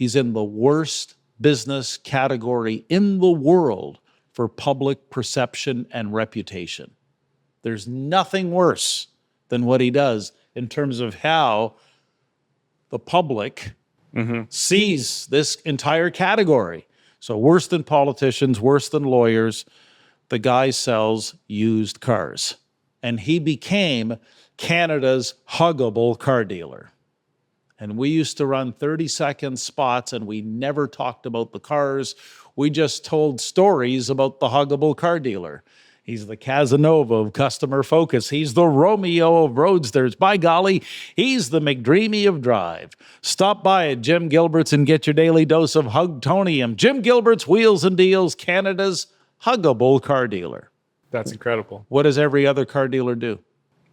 He's in the worst business category in the world for public perception and reputation. There's nothing worse than what he does in terms of how the public sees this entire category. So worse than politicians, worse than lawyers, the guy sells used cars. And he became Canada's Huggable car dealer. And we used to run 30-second spots, and we never talked about the cars. We just told stories about the Huggable car dealer. He's the Casanova of customer focus. He's the Romeo of roadsters. By golly, he's the McDreamy of drive. Stop by at Jim Gilbert's and get your daily dose of Hugtonium. Jim Gilbert's Wheels and Deals, Canada's Huggable car dealer. That's incredible. What does every other car dealer do?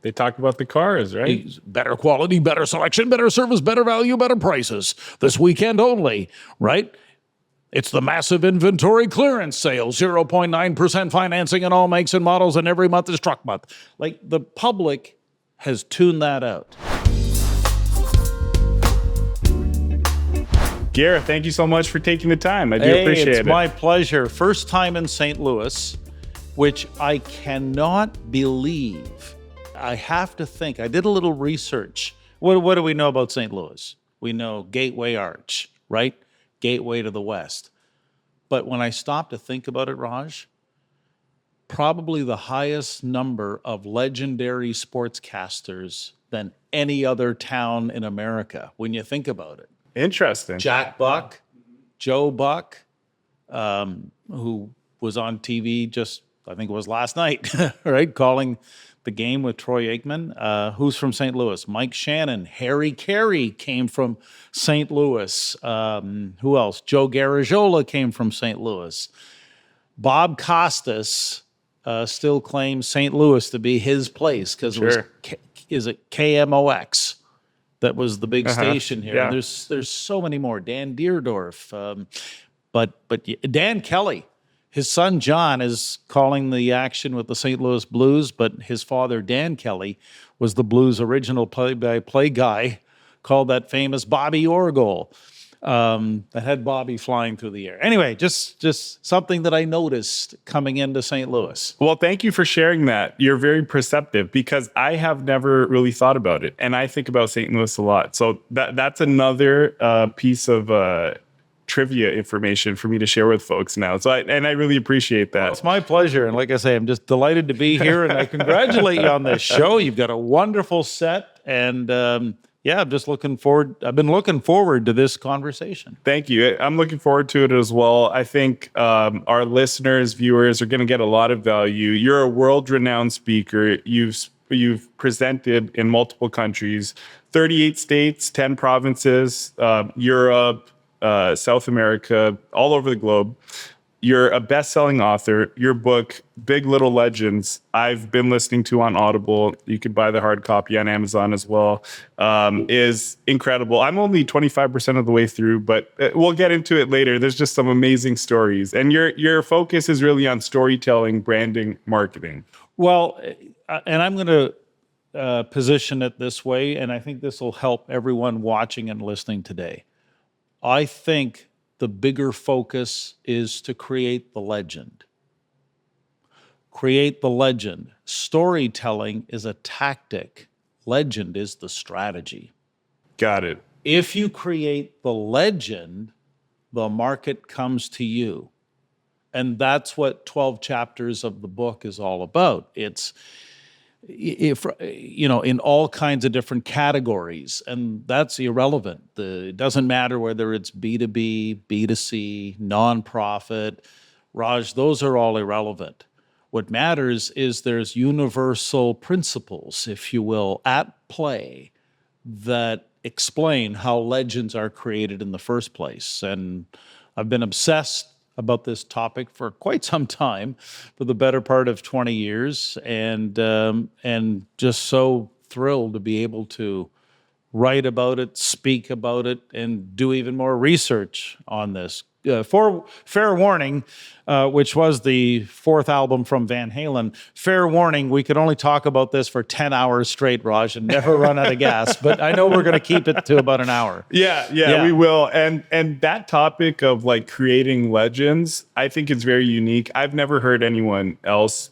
They talk about the cars, right? Better quality, better selection, better service, better value, better prices. This weekend only, right? It's the massive inventory clearance sale, 0.9% financing in all makes and models, and every month is truck month. Like, the public has tuned that out. Gair, thank you so much for taking the time. I do appreciate it. It's my pleasure. First time in St. Louis, which I cannot believe. I have to think. I did a little research. What do we know about St. Louis? We know Gateway Arch, right? Gateway to the West. But when I stopped to think about it, Raj, probably the highest number of legendary sportscasters than any other town in America, when you think about it. Interesting. Jack Buck, Joe Buck, who was on TV just, I think it was last night, right? Calling the game with Troy Aikman. Who's from St. Louis? Mike Shannon. Harry Carey came from St. Louis. Who else? Joe Garagiola came from St. Louis. Bob Costas still claims St. Louis to be his place because it was, is it KMOX? That was the big station here. Yeah. There's so many more. Dan Deerdorf. But Dan Kelly. His son, John, is calling the action with the St. Louis Blues, but his father, Dan Kelly, was the Blues' original play-by-play guy, called that famous Bobby Orr goal that had Bobby flying through the air. Anyway, just something that I noticed coming into St. Louis. Well, thank you for sharing that. You're very perceptive because I have never really thought about it, and I think about St. Louis a lot. So that's another piece of trivia information for me to share with folks now. So I really appreciate that. Well, it's my pleasure. And like I say, I'm just delighted to be here, and I congratulate you on this show. You've got a wonderful set, and I'm just looking forward. I've been looking forward to this conversation. Thank you. I'm looking forward to it as well. I think our listeners, viewers are going to get a lot of value. You're a world-renowned speaker. You've presented in multiple countries, 38 states, 10 provinces, Europe, South America, all over the globe. You're a best-selling author. Your book, Big Little Legends, I've been listening to on Audible. You can buy the hard copy on Amazon as well. Is incredible. I'm only 25% of the way through, but we'll get into it later. There's just some amazing stories. And your focus is really on storytelling, branding, marketing. Well, and I'm going to position it this way, and I think this will help everyone watching and listening today. I think the bigger focus is to create the legend. Create the legend. Storytelling is a tactic. Legend is the strategy. Got it. If you create the legend, the market comes to you. And that's what 12 chapters of the book is all about. It's in all kinds of different categories, and that's irrelevant. It doesn't matter whether it's B2B, B2C, nonprofit, Raj, those are all irrelevant. What matters is there's universal principles, if you will, at play that explain how legends are created in the first place. And I've been obsessed about this topic for quite some time, for the better part of 20 years, and just so thrilled to be able to write about it, speak about it, and do even more research on this. for fair warning, which was the fourth album from Van Halen. Fair warning, we could only talk about this for 10 hours straight, Raj, and never run out of gas. But I know we're going to keep it to about an hour. Yeah, we will. And that topic of like creating legends, I think it's very unique. I've never heard anyone else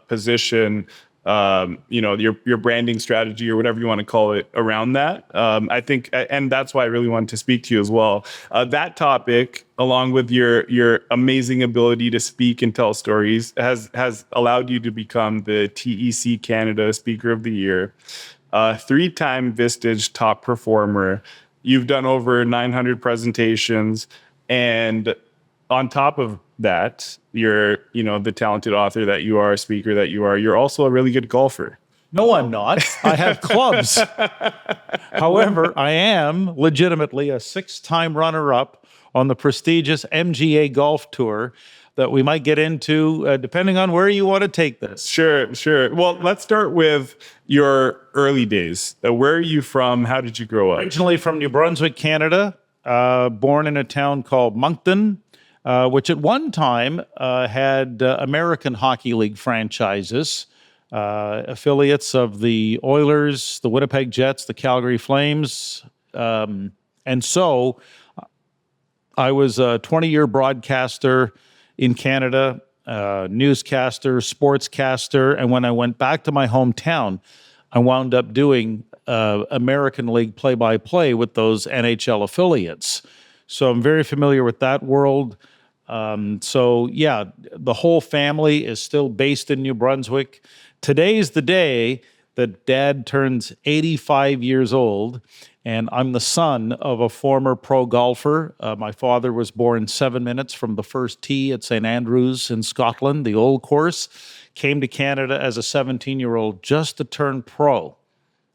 position your branding strategy or whatever you want to call it around that. I think, and that's why I really wanted to speak to you as well. That topic, along with your amazing ability to speak and tell stories, has allowed you to become the TEC Canada Speaker of the Year, 3-time Vistage top performer. You've done over 900 presentations, and on top of that, you're, the talented author that you are, speaker that you are. You're also a really good golfer. No, I'm not. I have clubs. However, I am legitimately a 6-time runner-up on the prestigious MGA Golf Tour that we might get into, depending on where you want to take this. Sure. Well, let's start with your early days. Where are you from? How did you grow up? Originally from New Brunswick, Canada, born in a town called Moncton, which at one time had American Hockey League franchises, affiliates of the Oilers, the Winnipeg Jets, the Calgary Flames. And so I was a 20-year broadcaster in Canada, newscaster, sportscaster. And when I went back to my hometown, I wound up doing American League play-by-play with those NHL affiliates. So I'm very familiar with that world. The whole family is still based in New Brunswick. Today's the day that Dad turns 85 years old, and I'm the son of a former pro golfer. My father was born 7 minutes from the first tee at St. Andrews in Scotland, the old course, came to Canada as a 17-year-old just to turn pro.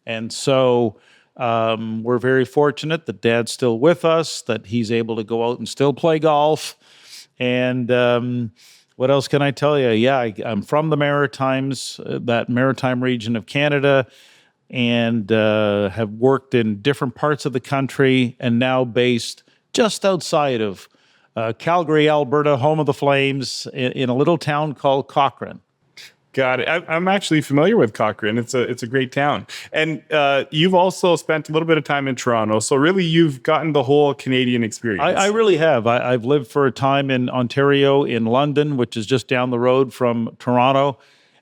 And so we're very fortunate that Dad's still with us, that he's able to go out and still play golf. And what else can I tell you? Yeah, I'm from the Maritimes, that maritime region of Canada, and have worked in different parts of the country and now based just outside of Calgary, Alberta, home of the Flames, in a little town called Cochrane. Got it. I'm actually familiar with Cochrane. It's a great town. And you've also spent a little bit of time in Toronto. So really, you've gotten the whole Canadian experience. I really have. I've lived for a time in Ontario, in London, which is just down the road from Toronto.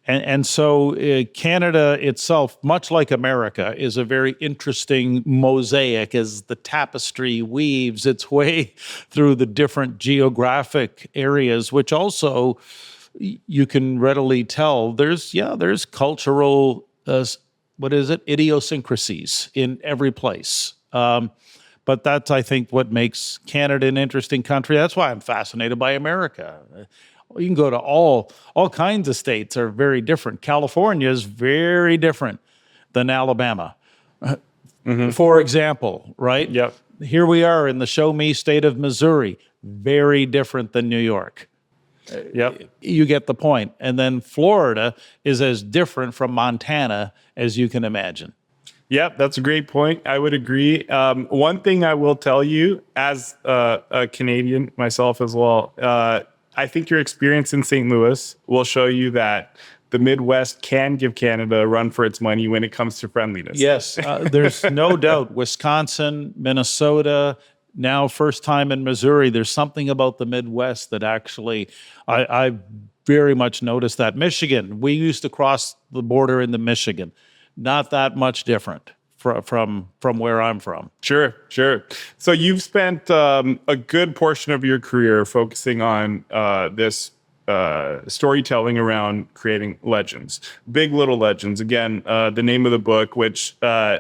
And so Canada itself, much like America, is a very interesting mosaic as the tapestry weaves its way through the different geographic areas, which also you can readily tell there's cultural, idiosyncrasies in every place. But that's, I think, what makes Canada an interesting country. That's why I'm fascinated by America. You can go to all kinds of states are very different. California is very different than Alabama, for example, right? Yep. Here we are in the show me state of Missouri, very different than New York. Yep. You get the point. And then Florida is as different from Montana as you can imagine. Yep, that's a great point. I would agree. One thing I will tell you, as a Canadian myself as well, I think your experience in St. Louis will show you that the Midwest can give Canada a run for its money when it comes to friendliness. Yes, there's no doubt. Wisconsin, Minnesota, now first time in Missouri, there's something about the Midwest that actually I very much noticed that. Michigan, we used to cross the border into Michigan. Not that much different from where I'm from. Sure. So you've spent a good portion of your career focusing on this storytelling around creating legends, big little legends. Again, the name of the book, which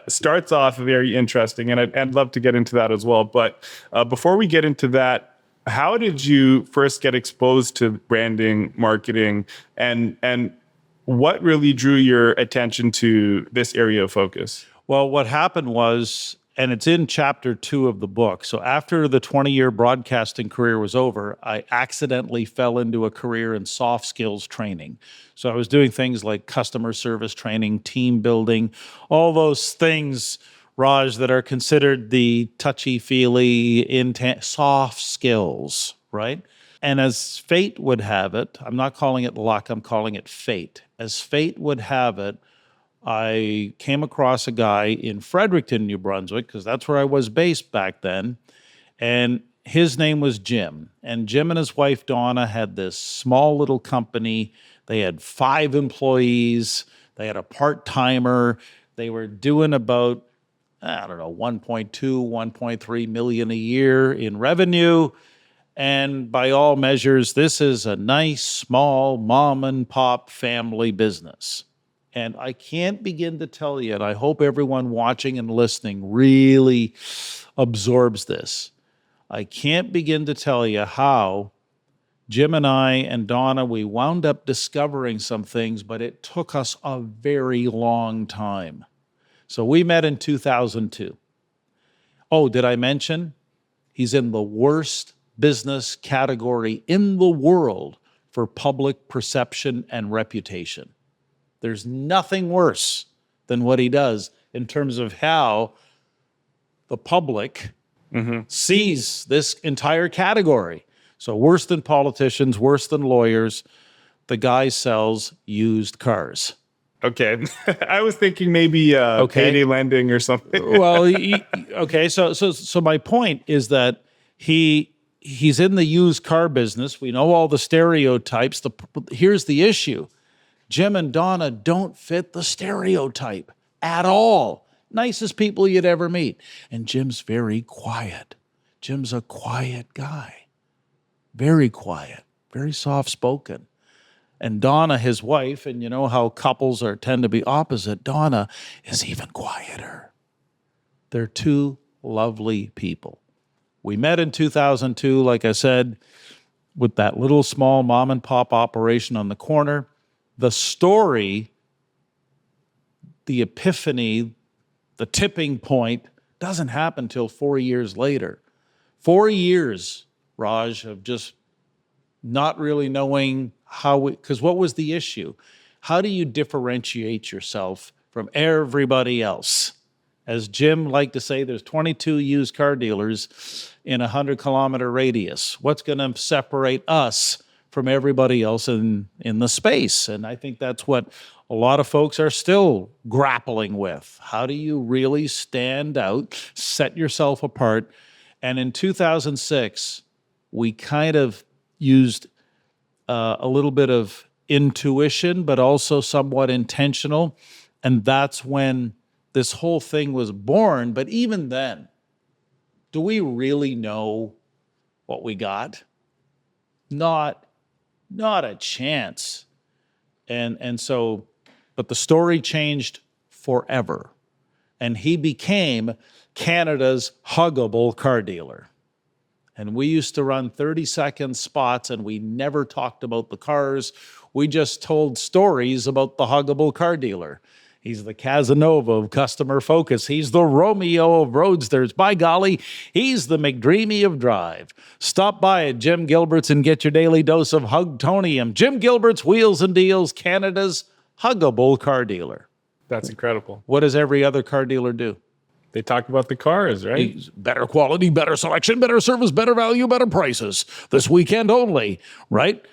starts off very interesting, and I'd love to get into that as well. But before we get into that, how did you first get exposed to branding, marketing, and what really drew your attention to this area of focus? Well, what happened was, and it's in chapter 2 of the book. So after the 20-year broadcasting career was over, I accidentally fell into a career in soft skills training. So I was doing things like customer service training, team building, all those things Raj, that are considered the touchy-feely, soft skills, right? And as fate would have it, I'm not calling it luck, I'm calling it fate. As fate would have it, I came across a guy in Fredericton, New Brunswick, because that's where I was based back then, and his name was Jim. And Jim and his wife, Donna, had this small little company. They had 5 employees. They had a part-timer. They were doing about, I don't know, 1.2, 1.3 million a year in revenue. And by all measures, this is a nice, small mom and pop family business. And I can't begin to tell you, and I hope everyone watching and listening really absorbs this. I can't begin to tell you how Jim and I and Donna, we wound up discovering some things, but it took us a very long time. So we met in 2002. Oh, did I mention he's in the worst business category in the world for public perception and reputation? There's nothing worse than what he does in terms of how the public sees this entire category. So worse than politicians, worse than lawyers, the guy sells used cars. Okay. I was thinking maybe payday lending or something. Well, okay. So my point is that he's in the used car business. We know all the stereotypes. Here's the issue. Jim and Donna don't fit the stereotype at all. Nicest people you'd ever meet. And Jim's very quiet. Jim's a quiet guy. Very quiet, very soft-spoken. And Donna, his wife, and you know how couples tend to be opposite, Donna is even quieter. They're 2 lovely people. We met in 2002, like I said, with that little small mom and pop operation on the corner. The story, the epiphany, the tipping point doesn't happen till 4 years later. 4 years, Raj, of just not really knowing how, because what was the issue? How do you differentiate yourself from everybody else? As Jim liked to say, there's 22 used car dealers in a 100-kilometer radius. What's going to separate us from everybody else in the space? And I think that's what a lot of folks are still grappling with. How do you really stand out, set yourself apart? And in 2006, we kind of used a little bit of intuition, but also somewhat intentional. And that's when this whole thing was born. But even then, do we really know what we got? Not a chance. And so, but the story changed forever. And he became Canada's Huggable car dealer. And we used to run 30-second spots, and we never talked about the cars. We just told stories about the Huggable car dealer. He's the Casanova of customer focus. He's the Romeo of roadsters. By golly, he's the McDreamy of drive. Stop by at Jim Gilbert's and get your daily dose of Hugtonium. Jim Gilbert's Wheels and Deals, Canada's Huggable car dealer. That's incredible. What does every other car dealer do? They talk about the cars, right? Better quality, better selection, better service, better value, better prices. This weekend only, right?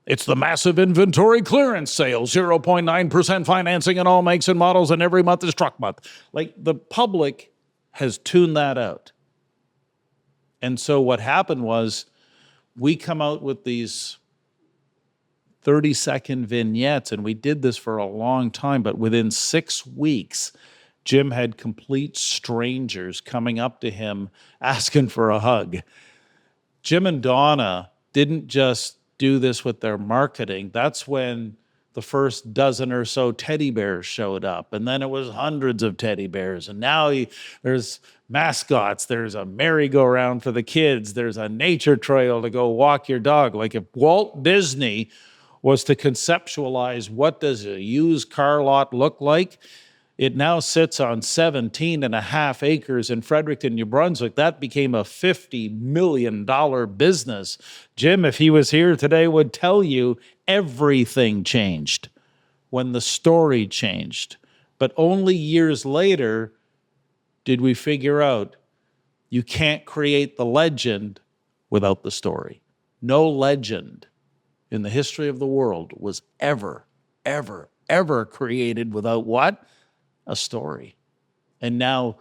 It's the massive inventory clearance sale, 0.9% financing in all makes and models, and every month is truck month. Like, the public has tuned that out. And so what happened was we come out with these 30-second vignettes, and we did this for a long time, but within 6 weeks, Jim had complete strangers coming up to him asking for a hug. Jim and Donna didn't just do this with their marketing. That's when the first dozen or so teddy bears showed up, and then it was hundreds of teddy bears, and now there's mascots, there's a merry-go-round for the kids, there's a nature trail to go walk your dog. Like, if Walt Disney was to conceptualize what does a used car lot look like, it now sits on 17.5 acres in Fredericton, New Brunswick. That became a $50 million business. Jim, if he was here today, would tell you everything changed when the story changed. But only years later did we figure out you can't create the legend without the story. No legend in the history of the world was ever created without what? A story. And now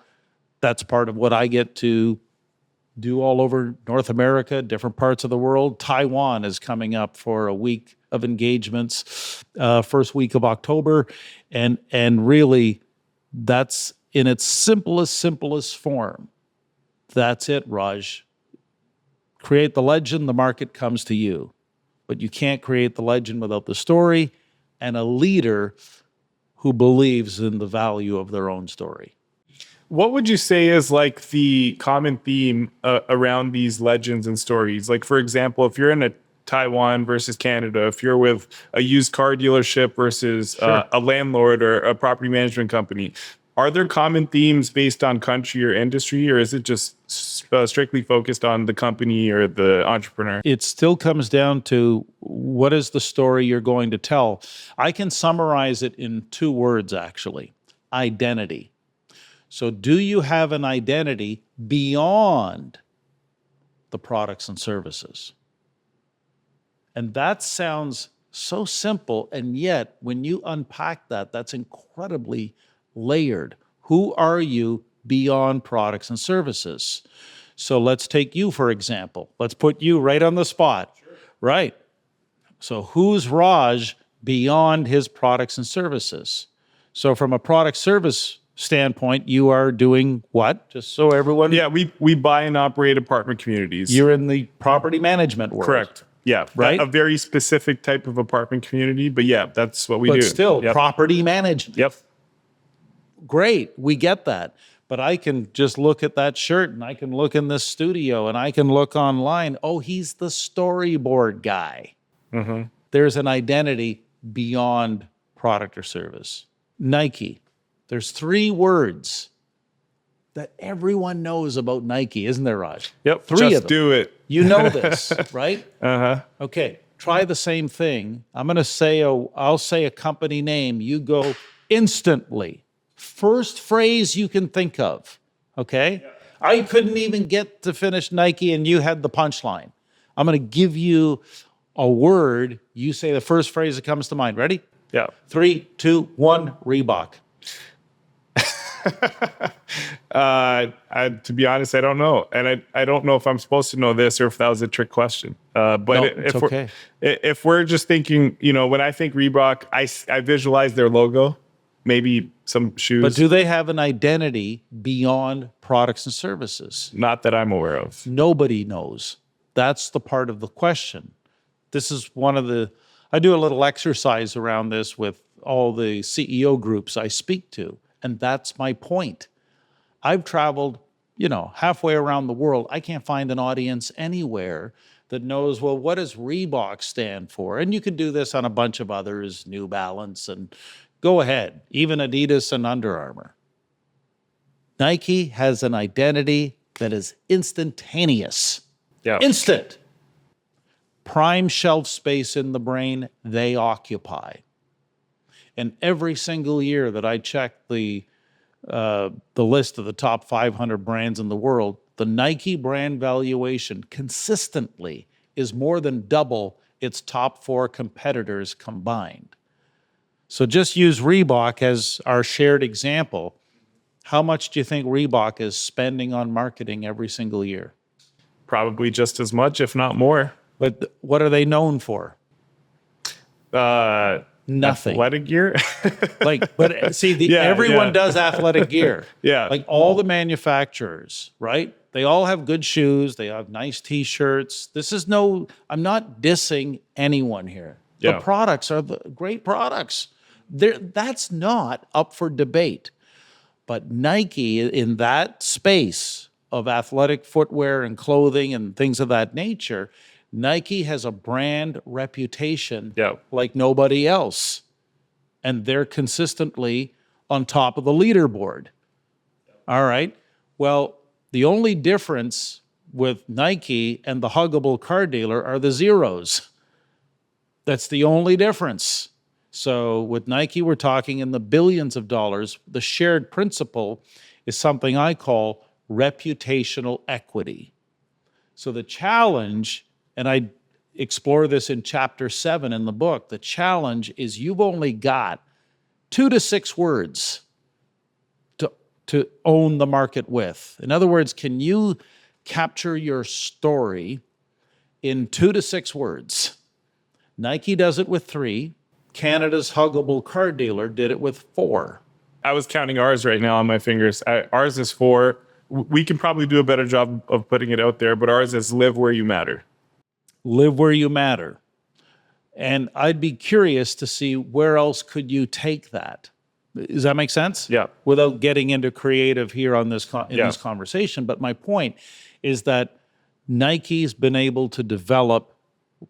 that's part of what I get to do all over North America, different parts of the world. Taiwan is coming up for a week of engagements, first week of October. And really, that's in its simplest form. That's it, Raj. Create the legend, the market comes to you. But you can't create the legend without the story and a leader who believes in the value of their own story. What would you say is like the common theme around these legends and stories? Like, for example, if you're in a Taiwan versus Canada, if you're with a used car dealership versus a landlord or a property management company, are there common themes based on country or industry, or is it just strictly focused on the company or the entrepreneur? It still comes down to what is the story you're going to tell. I can summarize it in 2 words, actually. Identity. So do you have an identity beyond the products and services? And that sounds so simple, and yet when you unpack that, that's incredibly layered. Who are you beyond products and services? So let's take you, for example. Let's put you right on the spot. Sure. Right. So who's Raj beyond his products and services? So from a product service standpoint, you are doing what? Just so everyone... Yeah, we buy and operate apartment communities. You're in the property management world. Correct. Yeah, right. A very specific type of apartment community, but yeah, that's what we do. But still, property management. Yep. Great, we get that. But I can just look at that shirt, and I can look in this studio, and I can look online. Oh, he's the storyboard guy. Mm-hmm. There's an identity beyond product or service. Nike. There's 3 words that everyone knows about Nike, isn't there, Raj? Yep. 3 of them. Just do it. You know this, right? Uh-huh. Okay, try the same thing. I'll say a company name. You go instantly. First phrase you can think of, okay? Yeah. I couldn't even get to finish Nike and you had the punchline. I'm going to give you a word. You say the first phrase that comes to mind. Ready? Yeah. 3, 2, 1, Reebok. To be honest, I don't know. And I don't know if I'm supposed to know this or if that was a trick question. But no, it's okay. If we're just thinking, when I think Reebok, I visualize their logo, maybe some shoes. But do they have an identity beyond products and services? Not that I'm aware of. Nobody knows. That's the part of the question. This is I do a little exercise around this with all the CEO groups I speak to. And that's my point. I've traveled, halfway around the world. I can't find an audience anywhere that knows, well, what does Reebok stand for? And you could do this on a bunch of others, New Balance, and go ahead, even Adidas and Under Armour. Nike has an identity that is instantaneous. Yeah. Instant. Prime shelf space in the brain they occupy. And every single year that I check the list of the top 500 brands in the world, the Nike brand valuation consistently is more than double its top 4 competitors combined. So just use Reebok as our shared example. How much do you think Reebok is spending on marketing every single year? Probably just as much, if not more. But what are they known for? Nothing. Athletic gear? Everyone does athletic gear. Yeah. Like all the manufacturers, right? They all have good shoes. They have nice T-shirts. I'm not dissing anyone here. Yeah. The products are the great products. That's not up for debate. But Nike, in that space of athletic footwear and clothing and things of that nature, Nike has a brand reputation like nobody else. And they're consistently on top of the leaderboard. All right. Well, the only difference with Nike and the Huggable car dealer are the zeros. That's the only difference. So with Nike, we're talking in the billions of dollars. The shared principle is something I call reputational equity. So the challenge, and I explore this in chapter 7 in the book, the challenge is you've only got 2 to 6 words to own the market with. In other words, can you capture your story in 2 to 6 words? Nike does it with 3. Canada's Huggable car dealer did it with 4. I was counting ours right now on my fingers. Ours is 4. We can probably do a better job of putting it out there, but ours is live where you matter. Live where you matter. And I'd be curious to see where else could you take that. Does that make sense? Yeah. Without getting into creative here on this this conversation, but my point is that Nike's been able to develop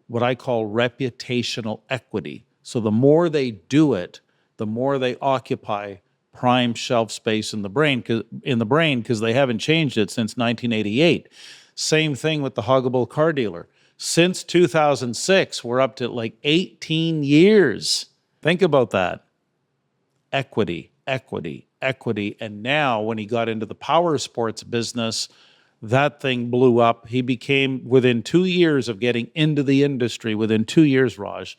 what I call reputational equity. So the more they do it, the more they occupy prime shelf space in the brain because they haven't changed it since 1988. Same thing with the Huggable car dealer. Since 2006, we're up to like 18 years. Think about that. Equity, equity, equity. And now when he got into the power sports business, that thing blew up. He became, within 2 years of getting into the industry, within 2 years, Raj,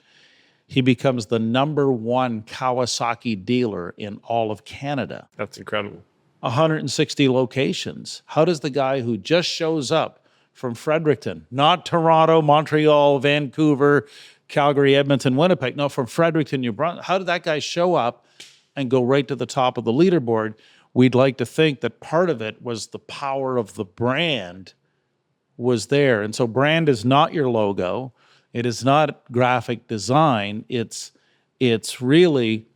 he becomes the #1 Kawasaki dealer in all of Canada. That's incredible. 160 locations. How does the guy who just shows up from Fredericton, not Toronto, Montreal, Vancouver, Calgary, Edmonton, Winnipeg, no, from Fredericton, New Brunswick, how did that guy show up and go right to the top of the leaderboard? We'd like to think that part of it was the power of the brand was there. And so brand is not your logo. It is not graphic design. It's really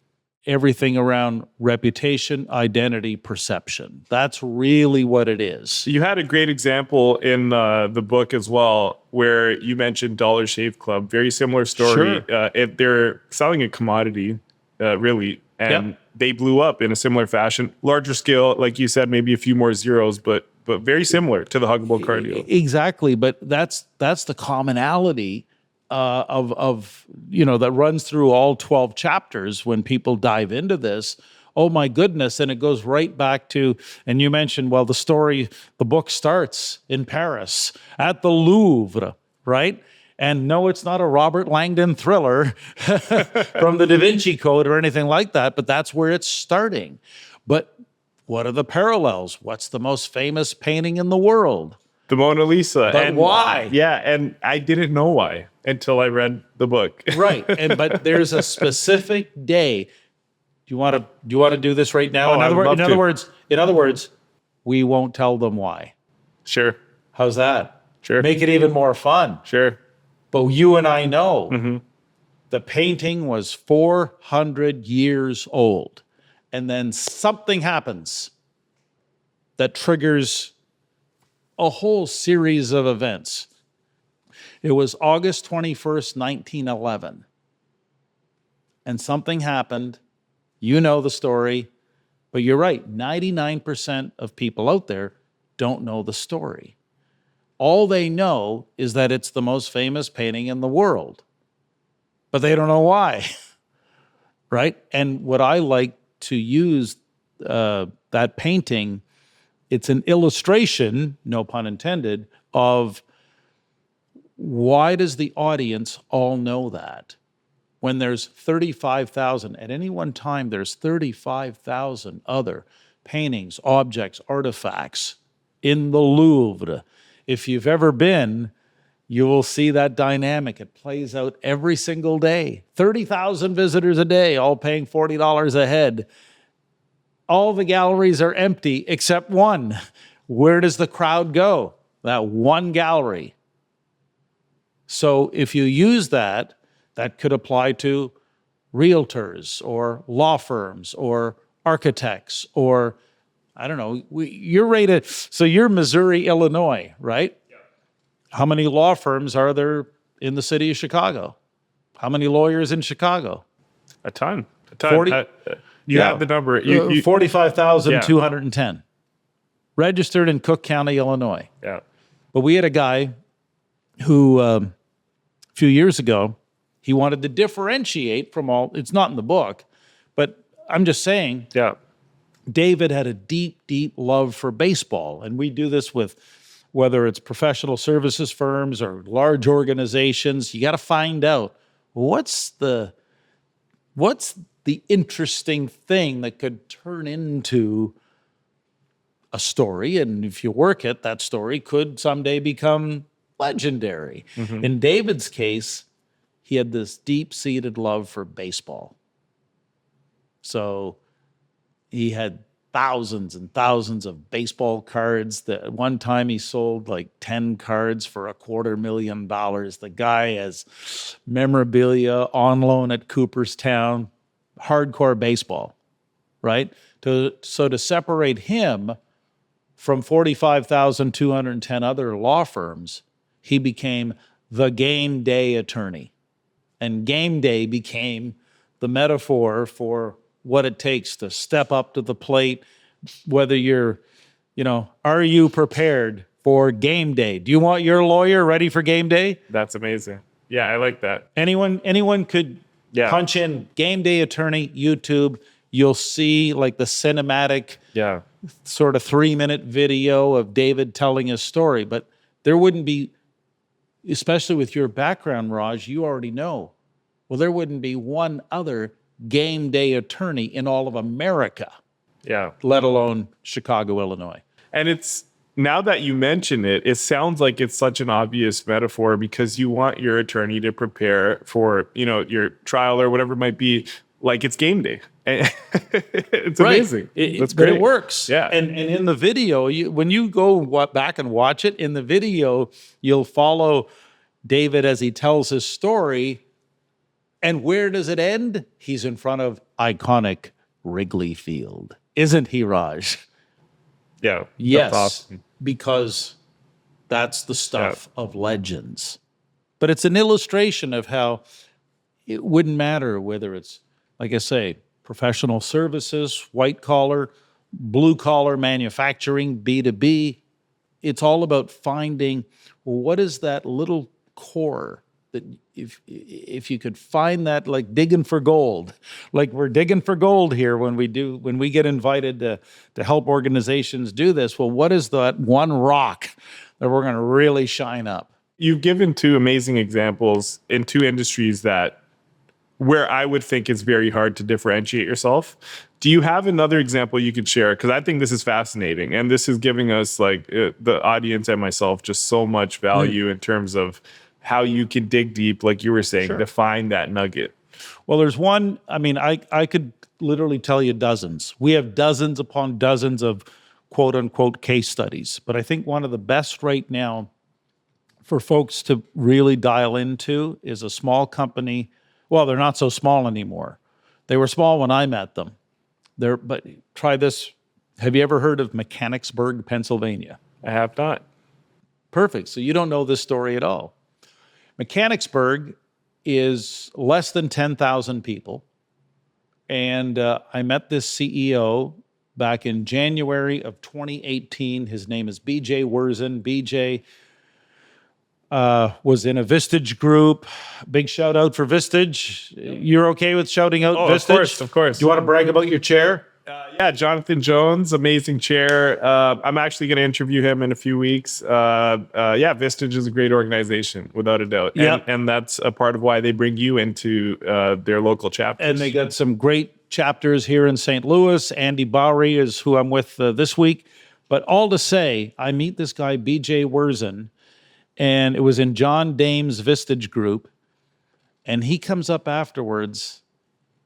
everything around reputation, identity, perception. That's really what it is. You had a great example in the book as well, where you mentioned Dollar Shave Club. Very similar story. Sure. They're selling a commodity, really, and they blew up in a similar fashion. Larger scale, like you said, maybe a few more zeros, but very similar to the Huggable car deal. Exactly, but that's the commonality of that runs through all 12 chapters when people dive into this. Oh my goodness. And it goes right back to, and you mentioned, well, the book starts in Paris at the Louvre, right? And no, it's not a Robert Langdon thriller from the Da Vinci Code or anything like that, but that's where it's starting. But what are the parallels? What's the most famous painting in the world? The Mona Lisa. But why? Yeah, and I didn't know why until I read the book. Right, but there's a specific day. Do you want to do this right now? Oh, in other words, we won't tell them why. Sure. How's that? Sure. Make it even more fun. Sure. But you and I know the painting was 400 years old, and then something happens that triggers a whole series of events. It was August 21st, 1911. And something happened. You know the story. But you're right, 99% of people out there don't know the story. All they know is that it's the most famous painting in the world. But they don't know why. Right? And what I like to use that painting, it's an illustration, no pun intended, of why does the audience all know that? When there's 35,000, at any one time, there's 35,000 other paintings, objects, artifacts in the Louvre. If you've ever been, you will see that dynamic. It plays out every single day. 30,000 visitors a day, all paying $40 a head. All the galleries are empty except one. Where does the crowd go? That one gallery. So if you use that could apply to realtors or law firms or architects or, I don't know, you're rated, so you're Missouri, Illinois, right? Yeah. How many law firms are there in the city of Chicago? How many lawyers in Chicago? A ton. 40, you have the number. 45,210. Registered in Cook County, Illinois. Yeah. But we had a guy who, a few years ago, he wanted to differentiate from all, it's not in the book, but I'm just saying, David had a deep, deep love for baseball. And we do this with whether it's professional services firms or large organizations. You got to find out what's the interesting thing that could turn into a story. And if you work it, that story could someday become legendary. In David's case, he had this deep-seated love for baseball. So he had thousands and thousands of baseball cards. At one time, he sold like 10 cards for $250,000. The guy has memorabilia on loan at Cooperstown, hardcore baseball, right? So to separate him from 45,210 other law firms, he became the game day attorney. And game day became the metaphor for what it takes to step up to the plate, whether you're, are you prepared for game day? Do you want your lawyer ready for game day? That's amazing. Yeah, I like that. Anyone could punch in game day attorney, YouTube. You'll see like the cinematic sort of 3-minute video of David telling his story. But there wouldn't be, especially with your background, Raj, you already know. Well, there wouldn't be one other game day attorney in all of America, let alone Chicago, Illinois. And it's, now that you mention it, it sounds like it's such an obvious metaphor because you want your attorney to prepare for, your trial or whatever it might be, like it's game day. It's amazing. That's great. But it works. Yeah. And in the video, when you go back and watch it, in the video, you'll follow David as he tells his story. And where does it end? He's in front of iconic Wrigley Field. Isn't he, Raj? Yeah. Yes, that's awesome. Because that's the stuff of legends. But it's an illustration of how it wouldn't matter whether it's, like I say, professional services, white collar, blue collar manufacturing, B2B. It's all about finding, well, what is that little core that if you could find that, like digging for gold, like we're digging for gold here when we get invited to help organizations do this. Well, what is that one rock that we're going to really shine up? You've given two amazing examples in two industries where I would think it's very hard to differentiate yourself. Do you have another example you could share? Because I think this is fascinating, and this is giving us, like, the audience and myself, just so much value in terms of how you can dig deep, like you were saying, to find that nugget. Well, there's one, I could literally tell you dozens. We have dozens upon dozens of quote unquote case studies. But I think one of the best right now for folks to really dial into is a small company. Well, they're not so small anymore. They were small when I met them. But try this. Have you ever heard of Mechanicsburg, Pennsylvania? I have not. Perfect. So you don't know this story at all. Mechanicsburg is less than 10,000 people. And I met this CEO back in January of 2018. His name is BJ Wurzen. BJ was in a Vistage group. Big shout out for Vistage. You're okay with shouting out Vistage? Of course. Do you want to brag about your chair? Yeah, Jonathan Jones, amazing chair. I'm actually going to interview him in a few weeks. Vistage is a great organization, without a doubt. And that's a part of why they bring you into their local chapters. And they got some great chapters here in St. Louis. Andy Bowery is who I'm with this week. But all to say, I meet this guy, BJ Wurzen, and it was in John Dame's Vistage group. And he comes up afterwards,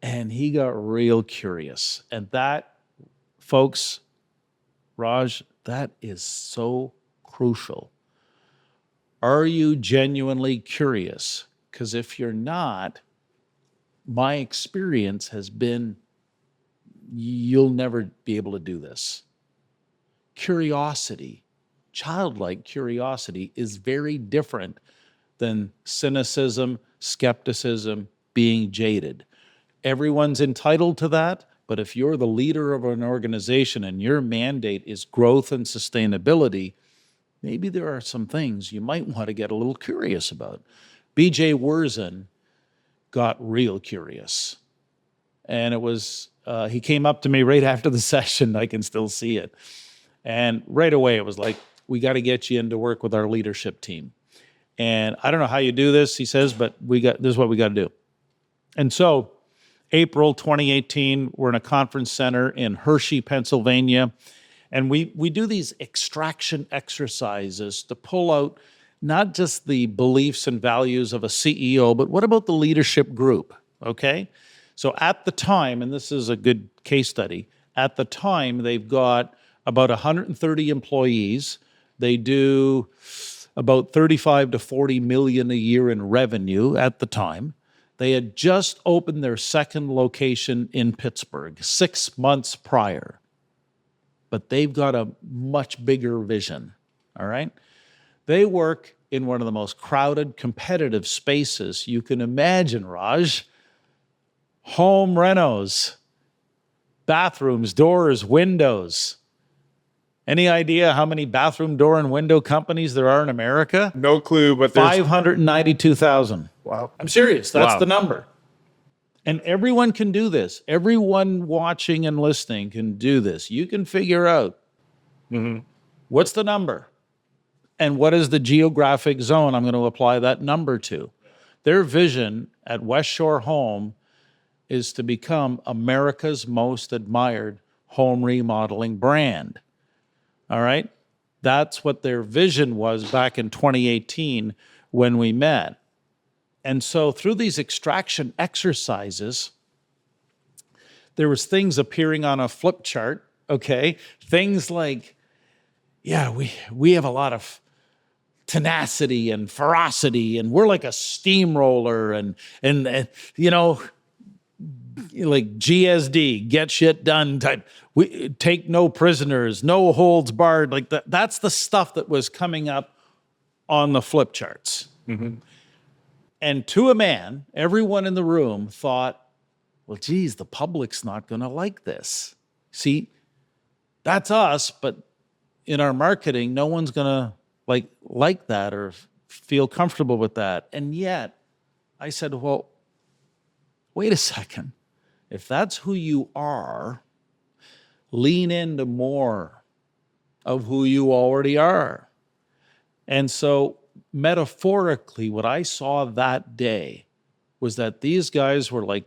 and he got real curious. And that, folks, Raj, that is so crucial. Are you genuinely curious? Because if you're not, my experience has been you'll never be able to do this. Curiosity, childlike curiosity, is very different than cynicism, skepticism, being jaded. Everyone's entitled to that, but if you're the leader of an organization and your mandate is growth and sustainability, maybe there are some things you might want to get a little curious about. BJ Wurzen got real curious. And it was, he came up to me right after the session. I can still see it. And right away, it was like, we got to get you in to work with our leadership team. And I don't know how you do this, he says, but this is what we got to do. And so April 2018, we're in a conference center in Hershey, Pennsylvania. And we do these extraction exercises to pull out not just the beliefs and values of a CEO, but what about the leadership group, okay? So at the time, and this is a good case study, at the time they've got about 130 employees. They do about 35 to 40 million a year in revenue at the time. They had just opened their second location in Pittsburgh 6 months prior. But they've got a much bigger vision, all right? They work in one of the most crowded, competitive spaces you can imagine, Raj. Home renos, bathrooms, doors, windows. Any idea how many bathroom door and window companies there are in America? No clue, but there's 592,000. Wow. I'm serious. That's Wow. the number. And everyone can do this. Everyone watching and listening can do this. You can figure out what's the number and what is the geographic zone I'm going to apply that number to. Their vision at West Shore Home is to become America's most admired home remodeling brand. All right? That's what their vision was back in 2018 when we met. And so through these extraction exercises, there was things appearing on a flip chart, okay? Things like, yeah, we have a lot of tenacity and ferocity, and we're like a steamroller, and you know, like GSD, get shit done type. We take no prisoners, no holds barred, like that. That's the stuff that was coming up on the flip charts. And to a man, everyone in the room thought, well, geez, the public's not going to like this. See, that's us, but in our marketing, no one's going to like that or feel comfortable with that. And yet, I said, well, wait a second. If that's who you are, lean into more of who you already are. And so, metaphorically, what I saw that day was that these guys were like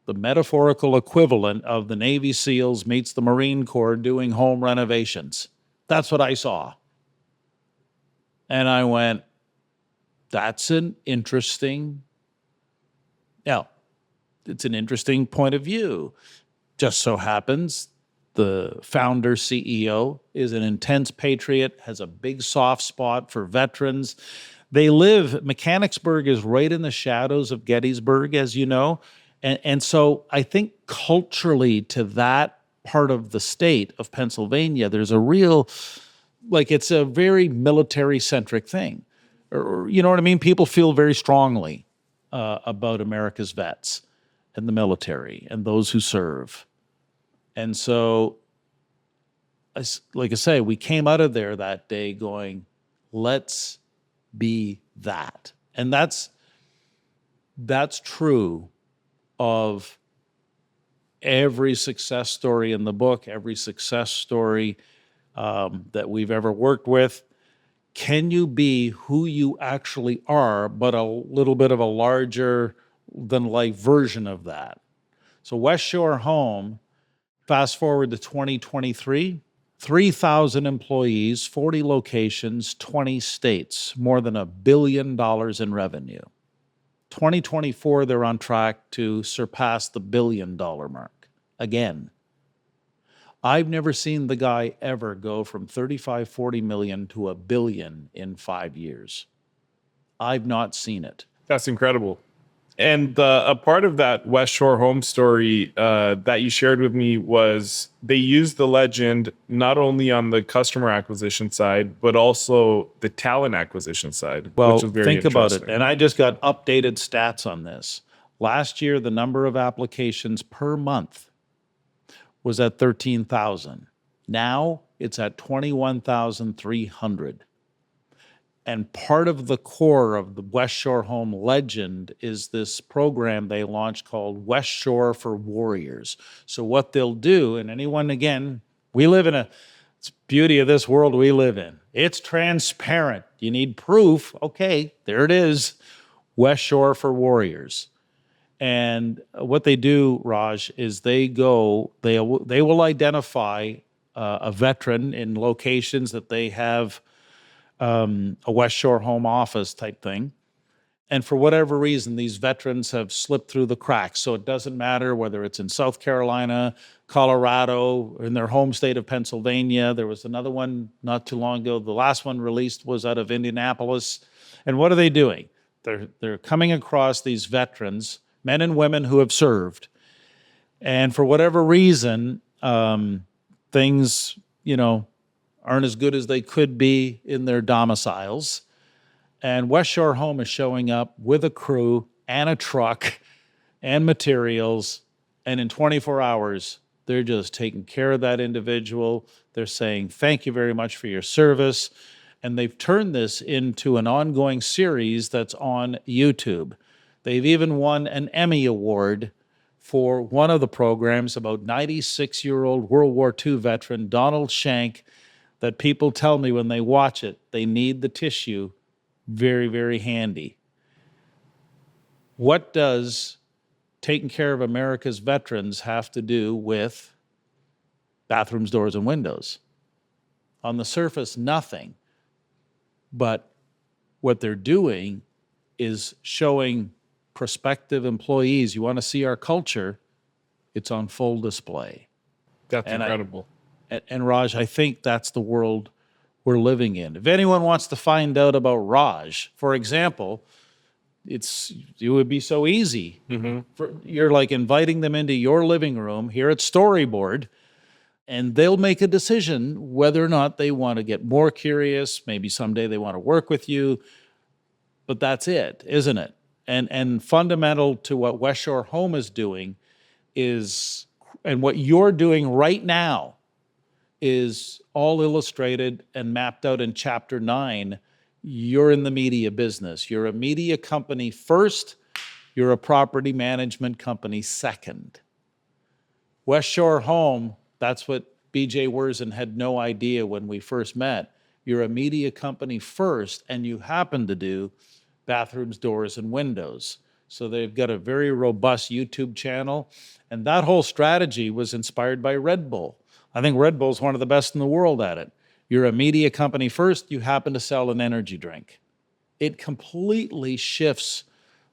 the metaphorical equivalent of the Navy SEALs meets the Marine Corps doing home renovations. That's what I saw. And I went, that's an interesting, it's an interesting point of view. Just so happens the founder CEO is an intense patriot, has a big soft spot for veterans. Mechanicsburg is right in the shadows of Gettysburg, as you know. And so I think culturally to that part of the state of Pennsylvania, there's a real, it's a very military-centric thing. Or, you know what I mean? People feel very strongly about America's vets and the military and those who serve. And so, like I say, we came out of there that day going, let's be that. And that's true of every success story in the book, every success story that we've ever worked with. Can you be who you actually are, but a little bit of a larger than life version of that? So West Shore Home, fast forward to 2023, 3,000 employees, 40 locations, 20 states, more than $1 billion in revenue. 2024, they're on track to surpass the $1 billion mark again. I've never seen the guy ever go from 35, 40 million to $1 billion in 5 years. I've not seen it. That's incredible. And a part of that West Shore Home story that you shared with me was they used the legend not only on the customer acquisition side, but also the talent acquisition side, Well, which was very think about it. interesting. And I just got updated stats on this. Last year, the number of applications per month was at 13,000. Now it's at 21,300. And part of the core of the West Shore Home legend is this program they launched called West Shore for Warriors. So what they'll do, and anyone, again, we live in it's the beauty of this world we live in. It's transparent. You need proof. Okay, there it is. West Shore for Warriors. And what they do, Raj, is they will identify a veteran in locations that they have a West Shore home office type thing. And for whatever reason, these veterans have slipped through the cracks. So it doesn't matter whether it's in South Carolina, Colorado, or in their home state of Pennsylvania. There was another one not too long ago. The last one released was out of Indianapolis. And what are they doing? They're coming across these veterans, men and women who have served. And for whatever reason, things, aren't as good as they could be in their domiciles. And West Shore Home is showing up with a crew and a truck and materials. And in 24 hours, they're just taking care of that individual. They're saying, thank you very much for your service. And they've turned this into an ongoing series that's on YouTube. They've even won an Emmy Award for one of the programs about 96-year-old World War II veteran Donald Shank, that people tell me when they watch it, they need the tissue very, very handy. What does taking care of America's veterans have to do with bathrooms, doors, and windows? On the surface, nothing. But what they're doing is showing prospective employees, you want to see our culture, it's on full display. That's incredible. And Raj, I think that's the world we're living in. If anyone wants to find out about Raj, for example, it would be so easy. You're like inviting them into your living room here at Storyboard, and they'll make a decision whether or not they want to get more curious. Maybe someday they want to work with you, but that's it, isn't it? And fundamental to what West Shore Home is doing is, and what you're doing right now, is all illustrated and mapped out in Chapter 9. You're in the media business. You're a media company first. You're a property management company second. West Shore Home, that's what BJ Wurzen had no idea when we first met. You're a media company first, and you happen to do bathrooms, doors, and windows. So they've got a very robust YouTube channel, and that whole strategy was inspired by Red Bull. I think Red Bull's one of the best in the world at it. You're a media company first, you happen to sell an energy drink. It completely shifts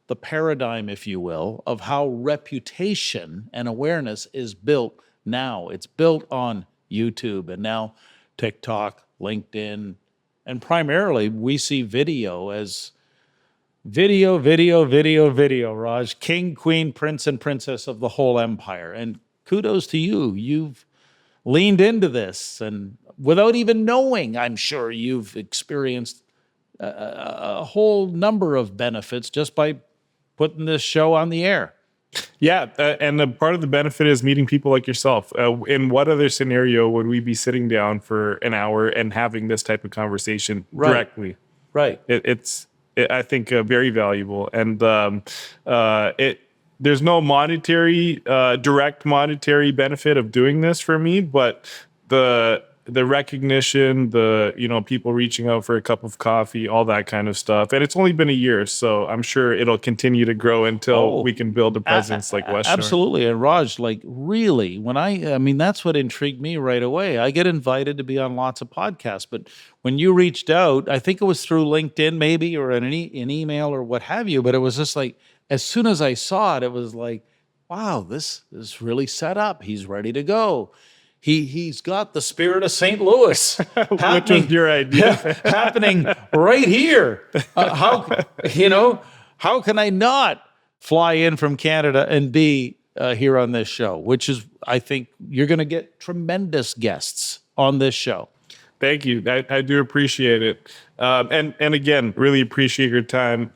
the paradigm, if you will, of how reputation and awareness is built now. It's built on YouTube and now TikTok, LinkedIn, and primarily we see video as video, Raj. King, queen, prince, and princess of the whole empire. And kudos to you. You've leaned into this, and without even knowing, I'm sure you've experienced a whole number of benefits just by putting this show on the air. Yeah, and part of the benefit is meeting people like yourself. In what other scenario would we be sitting down for an hour and having this type of conversation directly? Right. It's I think very valuable, and there's no direct monetary benefit of doing this for me, but the recognition, people reaching out for a cup of coffee, all that kind of stuff. And it's only been a year, so I'm sure it'll continue to grow until we can build a presence like West Shore. Absolutely. And Raj, really, when I mean, that's what intrigued me right away. I get invited to be on lots of podcasts, but when you reached out, I think it was through LinkedIn maybe, or an email or what have you, but it was just like, as soon as I saw it, it was like, wow, this is really set up. He's ready to go. He's got the spirit of St. Louis, which was your idea, happening right here. How can I not fly in from Canada and be here on this show? Which is, I think, you're going to get tremendous guests on this show. Thank you. I do appreciate it, and again, really appreciate your time.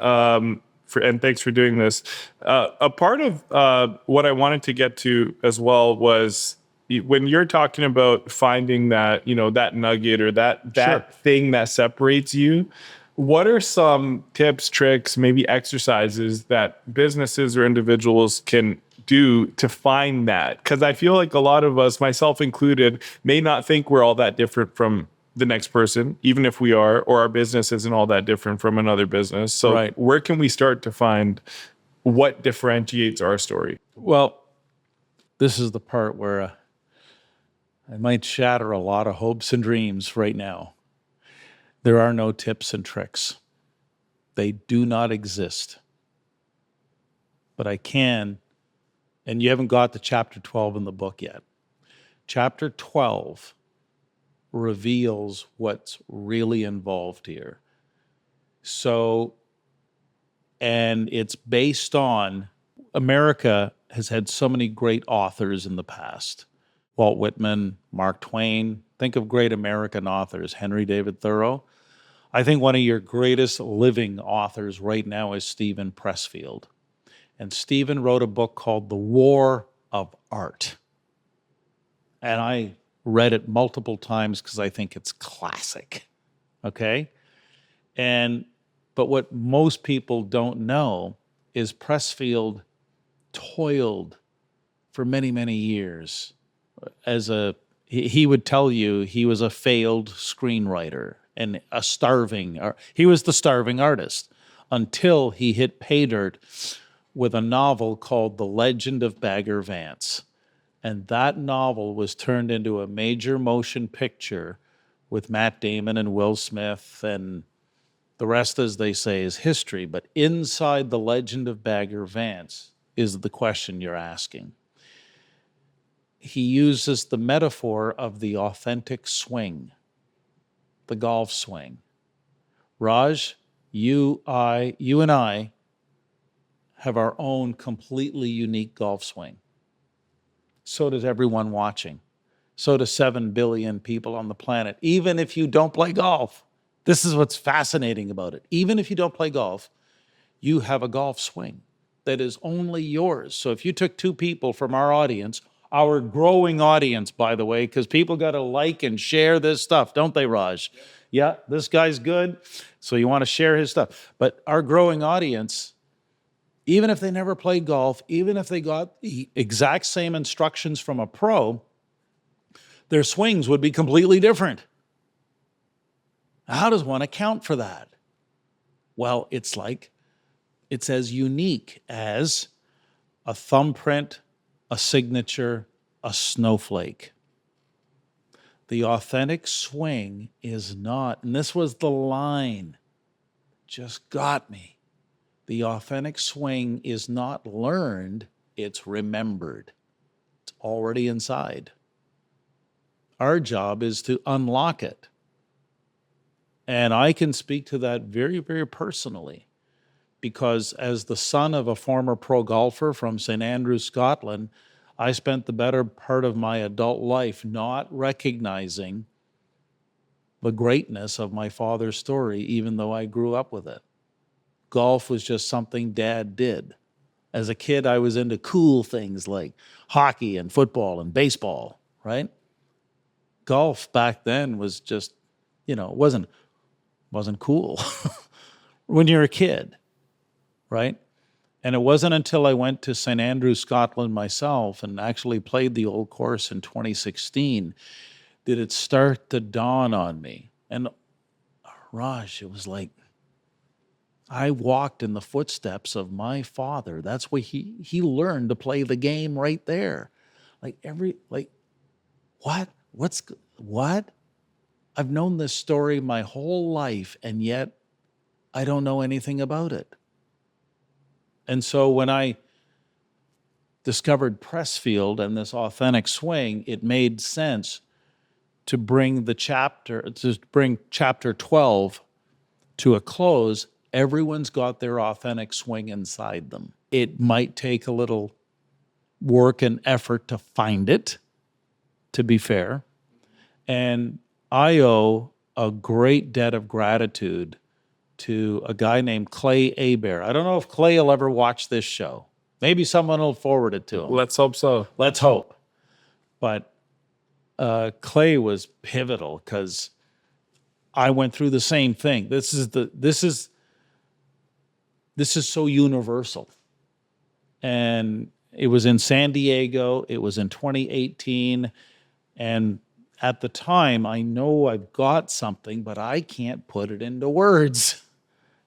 And thanks for doing this. A part of what I wanted to get to as well was, when you're talking about finding that, that nugget or that Sure. thing that separates you, What are some tips, tricks, maybe exercises that businesses or individuals can do to find that? Because I feel like a lot of us, myself included, may not think we're all that different from the next person, even if we are, or our business isn't all that different from another business. So Right. where can we start to find what differentiates our story? Well, this is the part where I might shatter a lot of hopes and dreams right now. There are no tips and tricks. They do not exist. But I can, and you haven't got to chapter 12 in the book yet. Chapter 12 reveals what's really involved here. So, and it's based on America has had so many great authors in the past. Walt Whitman, Mark Twain. Think of great American authors, Henry David Thoreau. I think one of your greatest living authors right now is Stephen Pressfield. And Stephen wrote a book called The War of Art. And I read it multiple times because I think it's classic. Okay? But what most people don't know is Pressfield toiled for many, many years he would tell you he was a failed screenwriter and he was the starving artist until he hit pay dirt with a novel called The Legend of Bagger Vance. And that novel was turned into a major motion picture with Matt Damon and Will Smith, and the rest, as they say, is history. But inside The Legend of Bagger Vance is the question you're asking. He uses the metaphor of the authentic swing, the golf swing. Raj, you and I have our own completely unique golf swing. So does everyone watching. So do 7 billion people on the planet. Even if you don't play golf, this is what's fascinating about it. Even if you don't play golf, you have a golf swing that is only yours. So if you took 2 people from our audience, our growing audience, by the way, because people got to like and share this stuff, don't they, Raj? Yeah, this guy's good, so you want to share his stuff. But our growing audience, even if they never played golf, even if they got the exact same instructions from a pro, their swings would be completely different. How does one account for that? Well, it's as unique as a thumbprint, a signature, a snowflake. The authentic swing is not, and this was the line, just got me. The authentic swing is not learned, it's remembered. It's already inside. Our job is to unlock it. And I can speak to that very, very personally, because as the son of a former pro golfer from St. Andrews, Scotland, I spent the better part of my adult life not recognizing the greatness of my father's story, even though I grew up with it. Golf was just something Dad did. As a kid, I was into cool things like hockey and football and baseball, right? Golf back then was just, it wasn't cool when you're a kid, right? And it wasn't until I went to St. Andrews, Scotland myself and actually played the old course in 2016 did it start to dawn on me. And Raj, it was like I walked in the footsteps of my father. That's where he learned to play the game right there. What? What? I've known this story my whole life, and yet I don't know anything about it. And so when I discovered Pressfield and this authentic swing, it made sense to bring chapter 12 to a close. Everyone's got their authentic swing inside them. It might take a little work and effort to find it, to be fair. And I owe a great debt of gratitude to a guy named Clay Hebert. I don't know if Clay will ever watch this show. Maybe someone will forward it to him. Let's hope so. Let's hope. But Clay was pivotal because I went through the same thing. This is so universal. And it was in San Diego. It was in 2018. And at the time, I know I've got something, but I can't put it into words.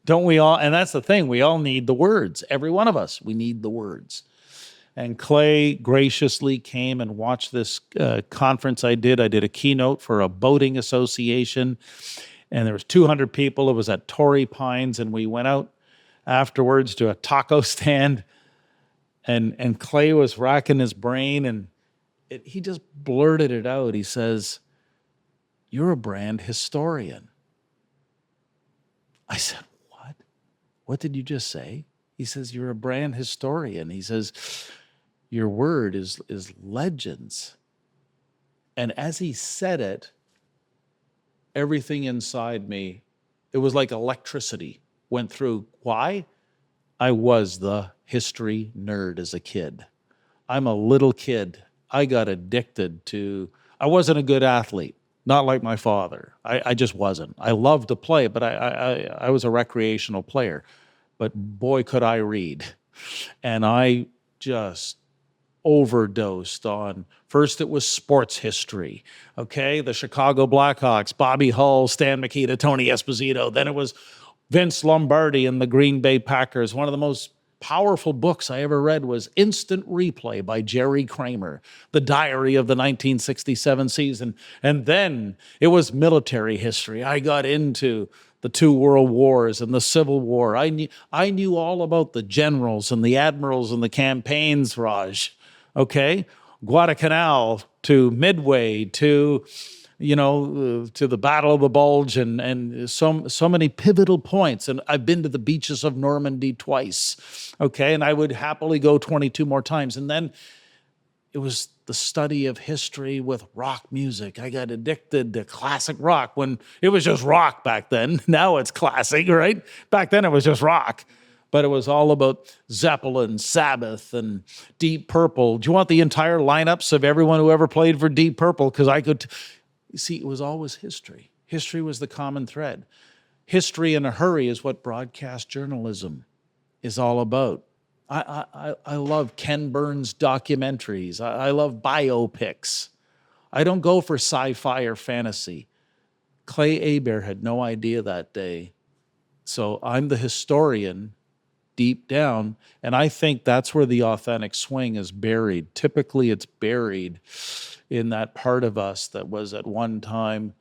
Don't we all? And that's the thing. We all need the words. Every one of us, we need the words. And Clay graciously came and watched this conference I did. I did a keynote for a boating association, and there was 200 people. It was at Torrey Pines, and we went out afterwards to a taco stand, and Clay was racking his brain, and he just blurted it out. He says, "You're a brand historian." I said, "What? What did you just say?" He says, "You're a brand historian." He says, "Your word is legends." And as he said it, everything inside me, it was like electricity went through. Why? I was the history nerd as a kid. I'm a little kid. I got addicted to, I wasn't a good athlete, not like my father. I just wasn't. I loved to play, but I was a recreational player. But boy, could I read. And I just overdosed on, first it was sports history, okay? The Chicago Blackhawks, Bobby Hull, Stan Mikita, Tony Esposito. Then it was Vince Lombardi and the Green Bay Packers. One of the most powerful books I ever read was Instant Replay by Jerry Kramer, the diary of the 1967 season. And then it was military history. I got into the two world wars and the Civil War. I knew all about the generals and the admirals and the campaigns, Raj. Okay? Guadalcanal to Midway to to the Battle of the Bulge and so many pivotal points. And I've been to the beaches of Normandy twice, okay? And I would happily go 22 more times. And then it was the study of history with rock music. I got addicted to classic rock when it was just rock back then. Now it's classic, right? Back then it was just rock. But it was all about Zeppelin, Sabbath, and Deep Purple. Do you want the entire lineups of everyone who ever played for Deep Purple? Because I could... You see, it was always history. History was the common thread. History in a hurry is what broadcast journalism is all about. I love Ken Burns documentaries. I love biopics. I don't go for sci-fi or fantasy. Clay Hebert had no idea that day. So I'm the historian deep down, and I think that's where the authentic swing is buried. Typically, it's buried in that part of us that was at one time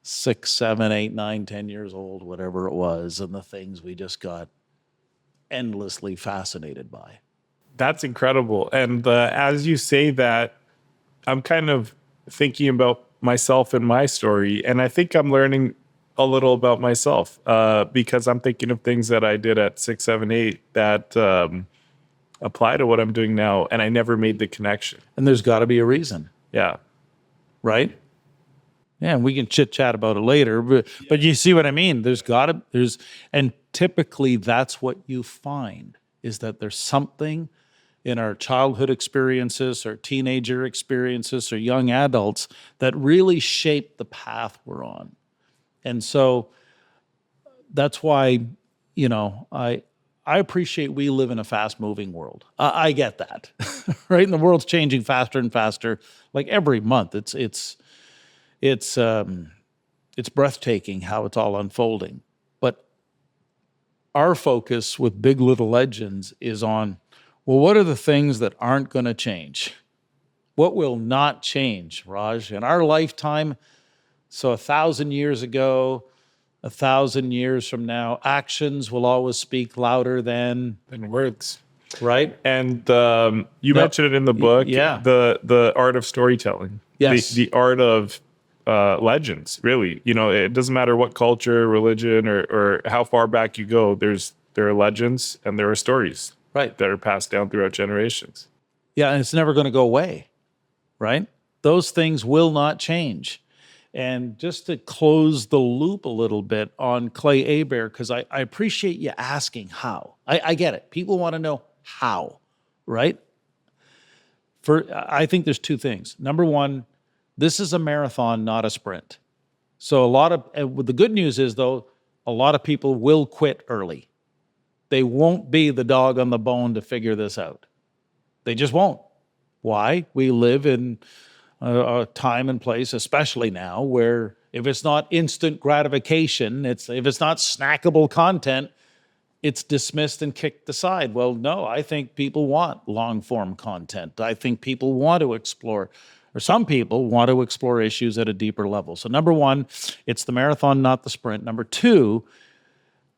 6, 7, 8, 9, 10 years old, whatever it was, and the things we just got endlessly fascinated by. That's incredible. And as you say that, I'm kind of thinking about myself and my story, and I think I'm learning a little about myself because I'm thinking of things that I did at 6, 7, 8 that apply to what I'm doing now, and I never made the connection. And there's got to be a reason. Yeah. Right? Yeah, and we can chit-chat about it later, but you see what I mean? And typically that's what you find, is that there's something in our childhood experiences or teenager experiences or young adults that really shape the path we're on. And so that's why, I appreciate we live in a fast-moving world. I get that, right? And the world's changing faster and faster. Like every month, it's breathtaking how it's all unfolding. But our focus with Big Little Legends is on, well, what are the things that aren't going to change? What will not change, Raj? In our lifetime, so 1,000 years ago, 1,000 years from now, actions will always speak louder than words. Right? And you mentioned it in the book, the art of storytelling. Yes. The art of legends, really. It doesn't matter what culture, religion, or how far back you go, there are legends and there are stories that are passed down throughout generations. Yeah, and it's never going to go away, right? Those things will not change. And just to close the loop a little bit on Clay Hebert, because I appreciate you asking how. I get it. People want to know how, right? I think there's two things. Number one, this is a marathon, not a sprint. So the good news is, though, a lot of people will quit early. They won't be the dog on the bone to figure this out. They just won't. Why? We live in a time and place, especially now, where if it's not instant gratification, if it's not snackable content, it's dismissed and kicked aside. Well, no, I think people want long-form content. I think people want to explore, or some people want to explore issues at a deeper level. So number one, it's the marathon, not the sprint. Number two,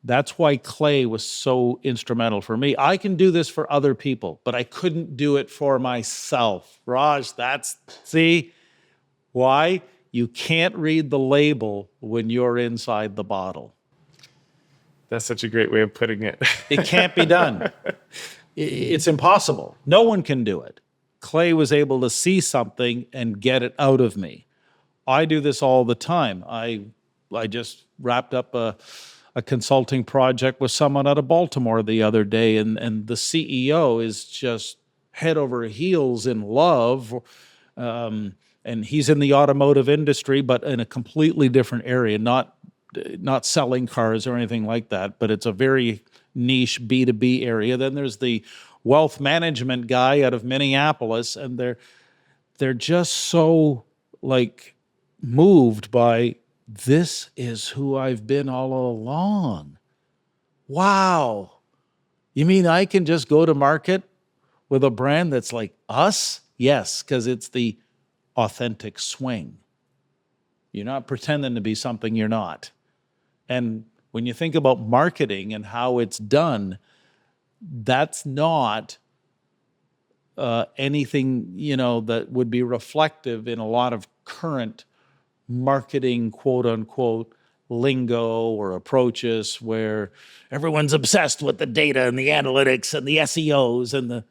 that's why Clay was so instrumental for me. I can do this for other people, but I couldn't do it for myself. Raj, see why? You can't read the label when you're inside the bottle. That's such a great way of putting it. It can't be done. It's impossible. No one can do it. Clay was able to see something and get it out of me. I do this all the time. I just wrapped up a consulting project with someone out of Baltimore the other day, and the CEO is just head over heels in love, and he's in the automotive industry, but in a completely different area, not selling cars or anything like that, but it's a very niche B2B area. Then there's the wealth management guy out of Minneapolis, and they're just so like moved by, this is who I've been all along. Wow. You mean I can just go to market with a brand that's like us? Yes, because it's the authentic swing. You're not pretending to be something you're not. And when you think about marketing and how it's done, that's not anything, that would be reflective in a lot of current marketing, quote unquote, lingo or approaches where everyone's obsessed with the data and the analytics and the SEOs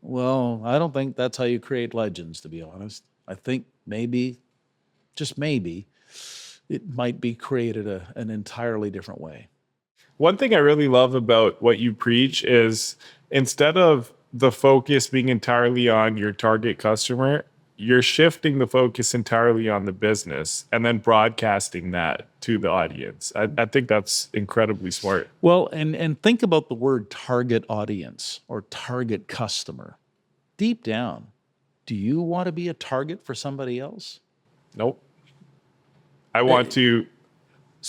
well, I don't think that's how you create legends, to be honest. I think maybe, just maybe, it might be created an entirely different way. One thing I really love about what you preach is, instead of the focus being entirely on your target customer, you're shifting the focus entirely on the business and then broadcasting that to the audience. I think that's incredibly smart. Well, and think about the word target audience or target customer. Deep down, do you want to be a target for somebody else? Nope. I want to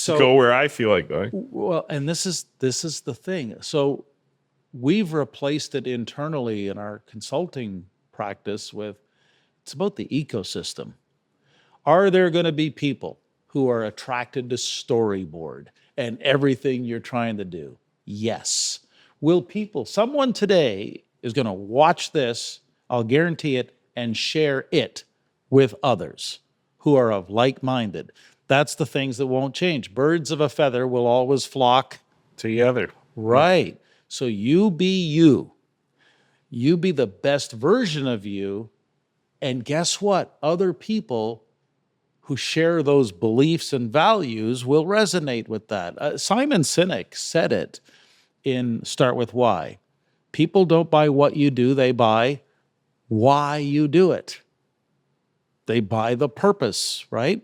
go where I feel like going. Well, and this is the thing. So we've replaced it internally in our consulting practice with, it's about the ecosystem. Are there going to be people who are attracted to storyboard and everything you're trying to do? Yes. Someone today is going to watch this, I'll guarantee it, and share it with others who are of like-minded. That's the things that won't change. Birds of a feather will always flock together. Right. So you be you. You be the best version of you. And guess what? Other people who share those beliefs and values will resonate with that. Simon Sinek said it in Start With Why. People don't buy what you do, they buy why you do it. They buy the purpose, right?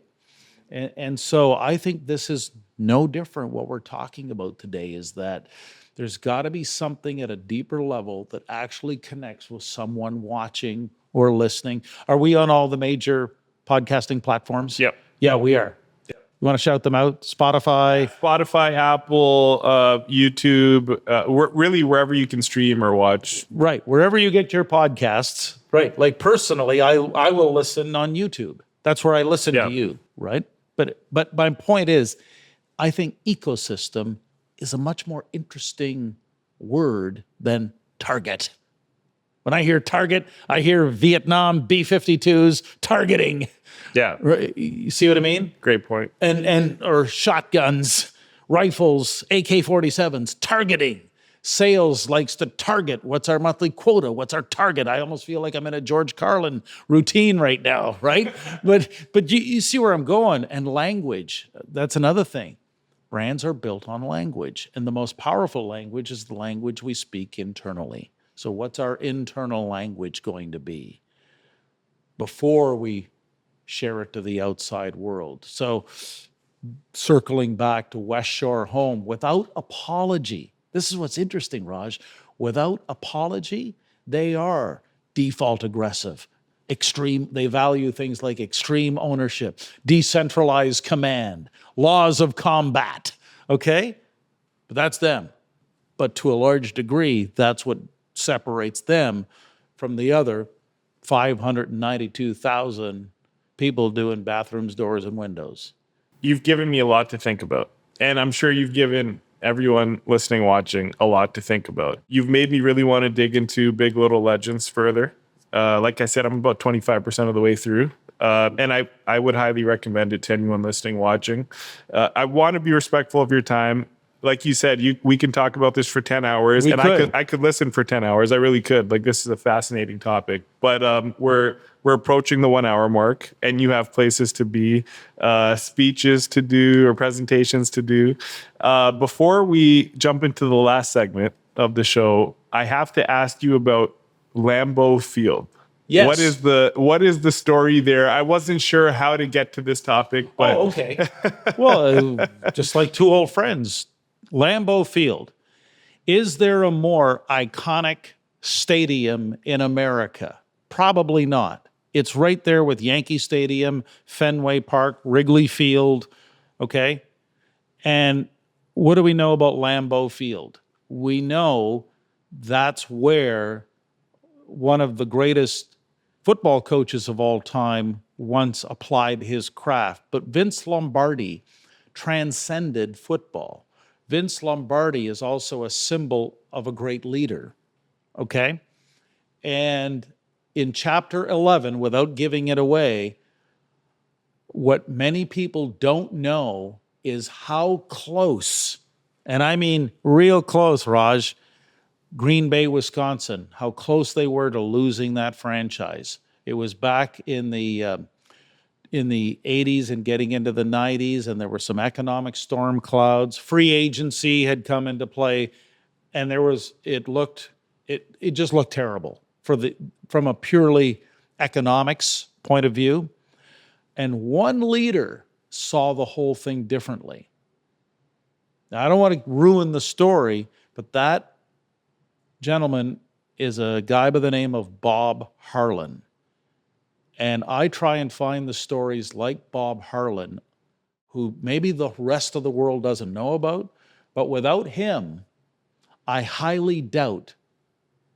And so I think this is no different. What we're talking about today is that there's got to be something at a deeper level that actually connects with someone watching or listening. Are we on all the major podcasting platforms? Yep. Yeah, we are. Yep. You want to shout them out? Spotify, Apple, YouTube, really wherever you can stream or watch. Right. Wherever you get your podcasts. Right. Like personally, I will listen on YouTube. That's where I listen to you. Right. But my point is, I think ecosystem is a much more interesting word than target. When I hear target, I hear Vietnam B-52s targeting. Yeah. Right? You see what I mean? Great point. Or shotguns, rifles, AK-47s, targeting. Sales likes to target. What's our monthly quota? What's our target? I almost feel like I'm in a George Carlin routine right now, right? but you see where I'm going. And language, that's another thing. Brands are built on language. And the most powerful language is the language we speak internally. So what's our internal language going to be before we share it to the outside world. So circling back to West Shore Home, without apology, this is what's interesting, Raj. Without apology, they are default aggressive, extreme. They value things like extreme ownership, decentralized command, laws of combat. Okay? But that's them. But to a large degree, that's what separates them from the other 592,000 people doing bathrooms, doors, and windows. You've given me a lot to think about. And I'm sure you've given everyone listening, watching a lot to think about. You've made me really want to dig into Big Little Legends further. Like I said, I'm about 25% of the way through. And I would highly recommend it to anyone listening, watching. I want to be respectful of your time. Like you said, we can talk about this for 10 hours. I could listen for 10 hours. I really could. Like, this is a fascinating topic. But we're approaching the 1 hour mark, and you have places to be, speeches to do, or presentations to do. Before we jump into the last segment of the show, I have to ask you about Lambeau Field. Yes. What is the story there? I wasn't sure how to get to this topic, but okay. Well, just like two old friends, Lambeau Field. Is there a more iconic stadium in America? Probably not. It's right there with Yankee Stadium, Fenway Park, Wrigley Field, okay? And what do we know about Lambeau Field? We know that's where one of the greatest football coaches of all time once applied his craft. But Vince Lombardi transcended football. Vince Lombardi is also a symbol of a great leader, okay? And in chapter 11, without giving it away, what many people don't know is how close, and I mean real close, Raj, Green Bay, Wisconsin, how close they were to losing that franchise. It was back in the 80s and getting into the 90s, and there were some economic storm clouds. Free agency had come into play, and it just looked terrible from a purely economics point of view. And one leader saw the whole thing differently. Now, I don't want to ruin the story, but that gentleman is a guy by the name of Bob Harlan. And I try and find the stories like Bob Harlan, who maybe the rest of the world doesn't know about, but without him, I highly doubt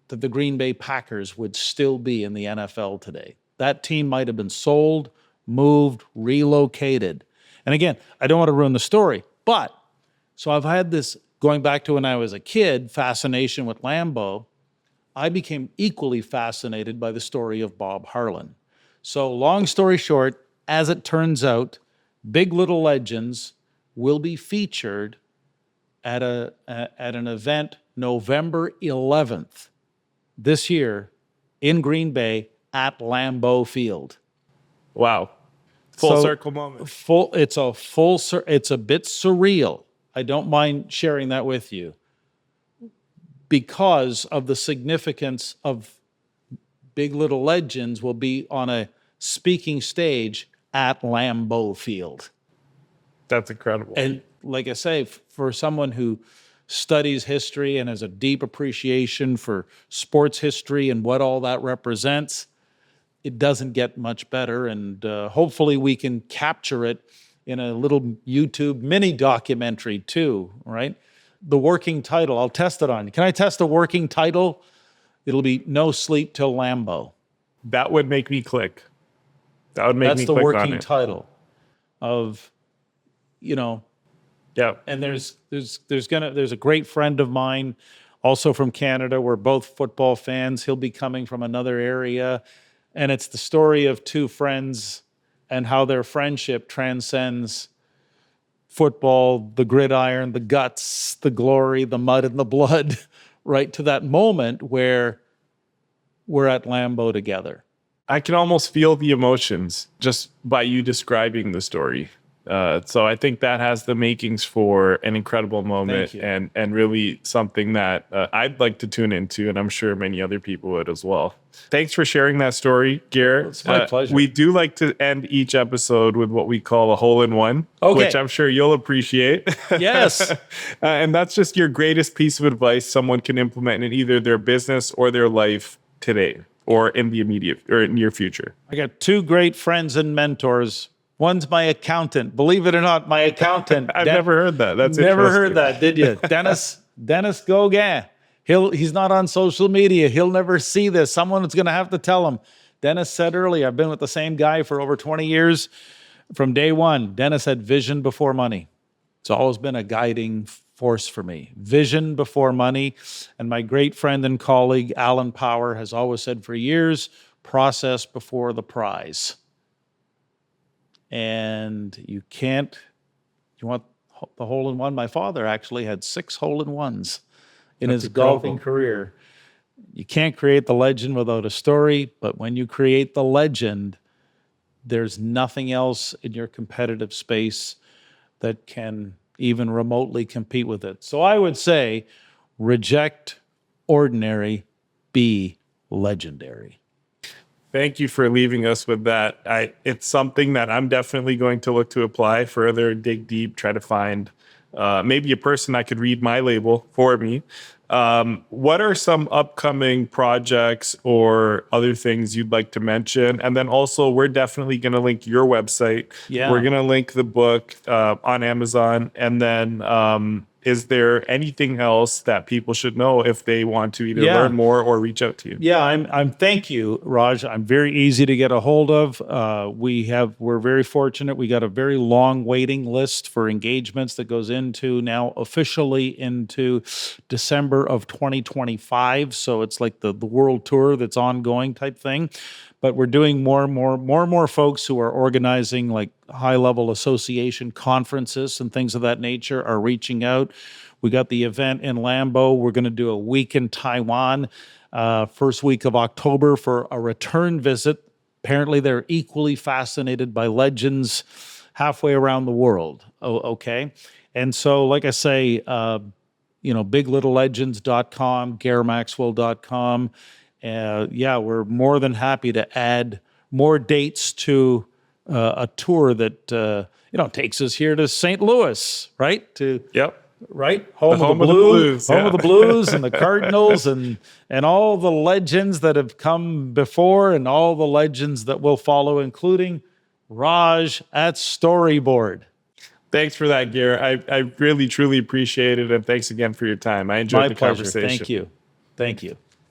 that the Green Bay Packers would still be in the NFL today. That team might have been sold, moved, relocated. And again, I don't want to ruin the story, but so I've had this, going back to when I was a kid, fascination with Lambeau. I became equally fascinated by the story of Bob Harlan. So long story short, as it turns out, Big Little Legends will be featured at an event November 11th this year in Green Bay at Lambeau Field. Wow. Full circle moment. It's a bit surreal. I don't mind sharing that with you because of the significance of Big Little Legends will be on a speaking stage at Lambeau Field. That's incredible. And like I say, for someone who studies history and has a deep appreciation for sports history and what all that represents, it doesn't get much better. And hopefully we can capture it in a little YouTube mini documentary too, right? The working title, I'll test it on you. Can I test a working title? It'll be No Sleep Till Lambeau. That would make me click. That would make That's me the click on working it. title of, Yeah. and there's a great friend of mine, also from Canada. We're both football fans. He'll be coming from another area, and it's the story of two friends and how their friendship transcends football, the gridiron, the guts, the glory, the mud and the blood, right to that moment where we're at Lambeau together. I can almost feel the emotions just by you describing the story. So I think that has the makings for an incredible moment you. and really something that I'd like to tune into, and I'm sure many other people would as well. Thanks for sharing that story, Gair. It's my pleasure. We do like to end each episode with what we call a hole-in-one, Okay. which I'm sure you'll appreciate. Yes. And that's just your greatest piece of advice someone can implement in either their business or their life today or in the immediate or near future. I got two great friends and mentors. One's my accountant. Believe it or not, my accountant. I've never heard that. That's never interesting. heard that, did you? Dennis Gauguin. He's not on social media. He'll never see this. Someone's going to have to tell him. Dennis said earlier, I've been with the same guy for over 20 years. From day one, Dennis had vision before money. It's always been a guiding force for me. Vision before money. And my great friend and colleague, Alan Power, has always said for years, process before the prize. And you want the hole-in-one? My father actually had 6 hole-in-ones in his golfing career. You can't create the legend without a story, but when you create the legend, there's nothing else in your competitive space that can even remotely compete with it. So I would say, reject ordinary, be legendary. Thank you for leaving us with that. It's something that I'm definitely going to look to apply further, dig deep, try to find maybe a person that could read my label for me. What are some upcoming projects or other things you'd like to mention? And then also, we're definitely going to link your website. Yeah. We're going to link the book on Amazon. And then is there anything else that people should know if they want to either learn more or reach out to you? Yeah, I'm thank you, Raj. I'm very easy to get a hold of. We're very fortunate. We got a very long waiting list for engagements that goes into now officially into December of 2025. So it's like the world tour that's ongoing type thing. But we're doing more and more folks who are organizing like high-level association conferences and things of that nature are reaching out. We got the event in Lambeau. We're going to do a week in Taiwan, first week of October for a return visit. Apparently, they're equally fascinated by legends halfway around the world. Okay. And so, like I say, biglittlelegends.com, gairmaxwell.com. We're more than happy to add more dates to a tour that takes us here to St. Louis, right? Right, home of the Blues, home of the Blues, and the Cardinals, and all the legends that have come before, and all the legends that will follow, including Raj at Storyboard. Thanks for that, Gair. I really, truly appreciate it, and thanks again for your time. I enjoyed the conversation. Thank you.